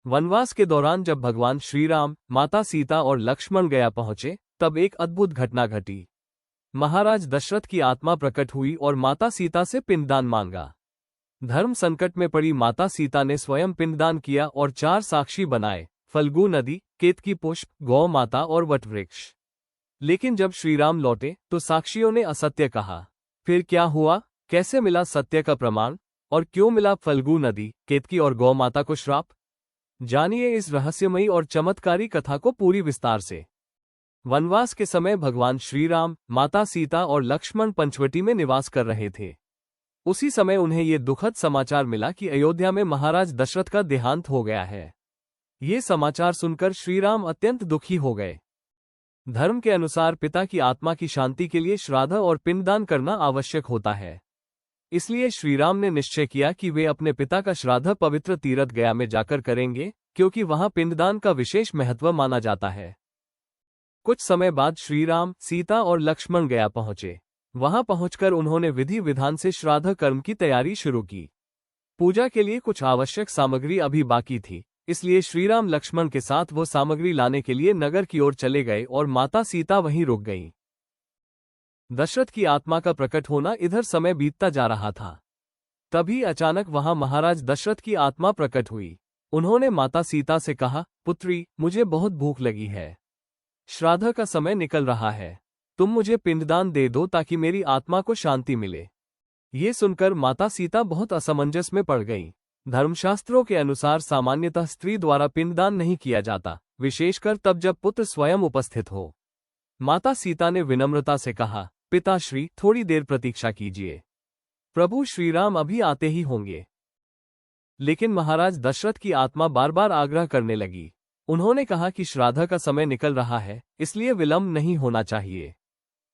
वनवास के दौरान जब भगवान श्री राम, माता सीता और लक्ष्मण गया पहुंचे, तब एक अद्भुत घटना घटी। महाराज दशरथ की आत्मा प्रकट हुई और माता सीता से पिंडदान मांगा। धर्म संकट में पड़ी माता सीता ने स्वयं पिंडदान किया और 4 साक्षी बनाए: फल्गु नदी, केतकी पुष्प, गौ माता और वटवृक्ष। लेकिन जब श्रीराम लौटे तो साक्षियों ने असत्य कहा। फिर क्या हुआ? कैसे मिला सत्य का प्रमाण? और क्यों मिला फल्गु नदी, केतकी और गौ माता को श्राप? जानिए इस रहस्यमयी और चमत्कारी कथा को पूरी विस्तार से। वनवास के समय भगवान श्री राम, माता सीता और लक्ष्मण पंचवटी में निवास कर रहे थे। उसी समय उन्हें ये दुखद समाचार मिला कि अयोध्या में महाराज दशरथ का देहांत हो गया है। ये समाचार सुनकर श्रीराम अत्यंत दुखी हो गए। धर्म के अनुसार पिता की आत्मा की शांति के लिए श्राद्ध और पिंडदान करना आवश्यक होता है। इसलिए श्रीराम ने निश्चय किया कि वे अपने पिता का श्राद्ध पवित्र तीर्थ गया में जाकर करेंगे, क्योंकि वहां पिंडदान का विशेष महत्व माना जाता है। कुछ समय बाद श्रीराम, सीता और लक्ष्मण गया पहुंचे। वहां पहुंचकर उन्होंने विधि विधान से श्राद्ध कर्म की तैयारी शुरू की। पूजा के लिए कुछ आवश्यक सामग्री अभी बाकी थी, इसलिए श्रीराम लक्ष्मण के साथ वो सामग्री लाने के लिए नगर की ओर चले गए और माता सीता वहीं रुक गईं। दशरथ की आत्मा का प्रकट होना इधर समय बीतता जा रहा था। तभी अचानक वहां महाराज दशरथ की आत्मा प्रकट हुई। उन्होंने माता सीता से कहा, पुत्री, मुझे बहुत भूख लगी है। श्राद्ध का समय निकल रहा है। तुम मुझे पिंडदान दे दो ताकि मेरी आत्मा को शांति मिले। ये सुनकर माता सीता बहुत असमंजस में पड़ गईं। धर्मशास्त्रों के अनुसार सामान्यतः स्त्री द्वारा पिंडदान नहीं किया जाता, विशेषकर तब जब पुत्र स्वयं उपस्थित हो। माता सीता ने विनम्रता से कहा, पिताश्री, थोड़ी देर प्रतीक्षा कीजिए। प्रभु श्रीराम अभी आते ही होंगे। लेकिन महाराज दशरथ की आत्मा बार बार आग्रह करने लगी। उन्होंने कहा कि श्राद्ध का समय निकल रहा है, इसलिए विलंब नहीं होना चाहिए।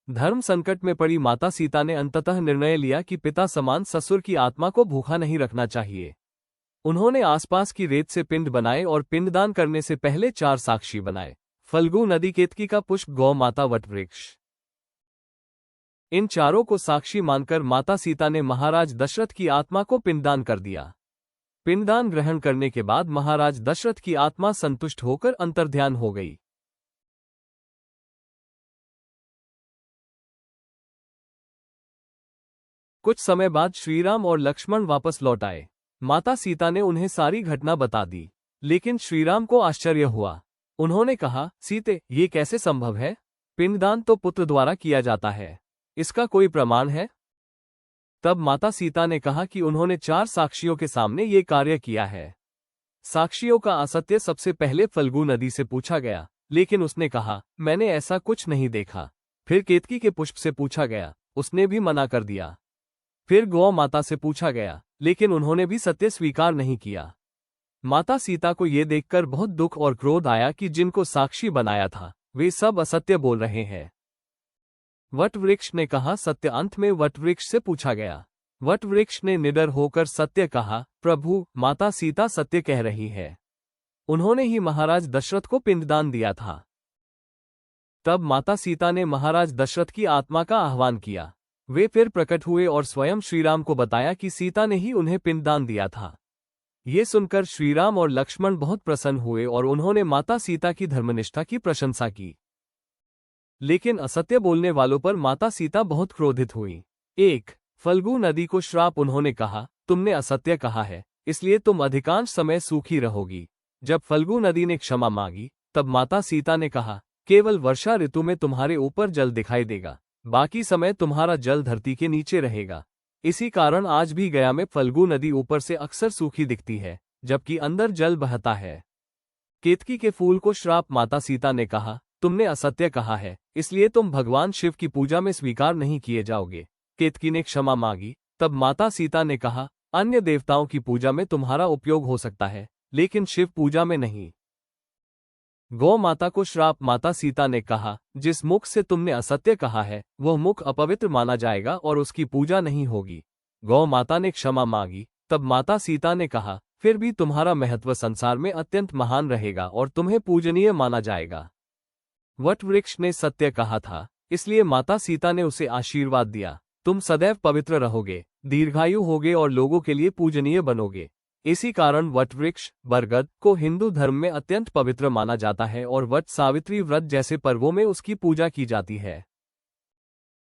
धर्म संकट में पड़ी माता सीता ने अंततः निर्णय लिया कि पिता समान ससुर की आत्मा को भूखा नहीं रखना चाहिए। उन्होंने आसपास की रेत से पिंड बनाए और पिंडदान करने से पहले 4 साक्षी बनाए: फल्गु नदी, केतकी का पुष्प, गौ माता, वटवृक्ष। इन चारों को साक्षी मानकर माता सीता ने महाराज दशरथ की आत्मा को पिंडदान कर दिया। पिंडदान ग्रहण करने के बाद महाराज दशरथ की आत्मा संतुष्ट होकर अंतर्ध्यान हो गई। कुछ समय बाद श्रीराम और लक्ष्मण वापस लौट आए। माता सीता ने उन्हें सारी घटना बता दी, लेकिन श्रीराम को आश्चर्य हुआ। उन्होंने कहा, सीते, ये कैसे संभव है? पिंडदान तो पुत्र द्वारा किया जाता है। इसका कोई प्रमाण है? तब माता सीता ने कहा कि उन्होंने 4 साक्षियों के सामने ये कार्य किया है। साक्षियों का असत्य सबसे पहले फल्गु नदी से पूछा गया, लेकिन उसने कहा, मैंने ऐसा कुछ नहीं देखा। फिर केतकी के पुष्प से पूछा गया, उसने भी मना कर दिया। फिर गौ माता से पूछा गया, लेकिन उन्होंने भी सत्य स्वीकार नहीं किया। माता सीता को यह देखकर बहुत दुख और क्रोध आया कि जिनको साक्षी बनाया था वे सब असत्य बोल रहे हैं। वटवृक्ष ने कहा, सत्य। अंत में वटवृक्ष से पूछा गया। वटवृक्ष ने निडर होकर सत्य कहा, प्रभु, माता सीता सत्य कह रही है। उन्होंने ही महाराज दशरथ को पिंडदान दिया था। तब माता सीता ने महाराज दशरथ की आत्मा का आह्वान किया। वे फिर प्रकट हुए और स्वयं श्रीराम को बताया कि सीता ने ही उन्हें पिंडदान दिया था। ये सुनकर श्रीराम और लक्ष्मण बहुत प्रसन्न हुए और उन्होंने माता सीता की धर्मनिष्ठा की प्रशंसा की। लेकिन असत्य बोलने वालों पर माता सीता बहुत क्रोधित हुई। 1. फल्गु नदी को श्राप। उन्होंने कहा, तुमने असत्य कहा है, इसलिए तुम अधिकांश समय सूखी रहोगी। जब फल्गु नदी ने क्षमा मांगी, तब माता सीता ने कहा, केवल वर्षा ऋतु में तुम्हारे ऊपर जल दिखाई देगा, बाकी समय तुम्हारा जल धरती के नीचे रहेगा। इसी कारण आज भी गया में फल्गु नदी ऊपर से अक्सर सूखी दिखती है, जबकि अंदर जल बहता है। केतकी के फूल को श्राप। माता सीता ने कहा, तुमने असत्य कहा है, इसलिए तुम भगवान शिव की पूजा में स्वीकार नहीं किए जाओगे। केतकी ने क्षमा मांगी। तब माता सीता ने कहा, अन्य देवताओं की पूजा में तुम्हारा उपयोग हो सकता है, लेकिन शिव पूजा में नहीं। गौ माता को श्राप। माता सीता ने कहा, जिस मुख से तुमने असत्य कहा है वह मुख अपवित्र माना जाएगा और उसकी पूजा नहीं होगी। गौ माता ने क्षमा मांगी। तब माता सीता ने कहा, फिर भी तुम्हारा महत्व संसार में अत्यंत महान रहेगा और तुम्हें पूजनीय माना जाएगा। वटवृक्ष ने सत्य कहा था, इसलिए माता सीता ने उसे आशीर्वाद दिया, तुम सदैव पवित्र रहोगे, दीर्घायु होगे और लोगों के लिए पूजनीय बनोगे। इसी कारण वट वृक्ष बरगद को हिंदू धर्म में अत्यंत पवित्र माना जाता है और वट सावित्री व्रत जैसे पर्वों में उसकी पूजा की जाती है।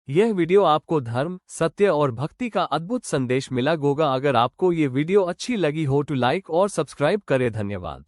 यह वीडियो आपको धर्म, सत्य और भक्ति का अद्भुत संदेश मिला होगा। अगर आपको ये वीडियो अच्छी लगी हो तो लाइक और सब्सक्राइब करें। धन्यवाद।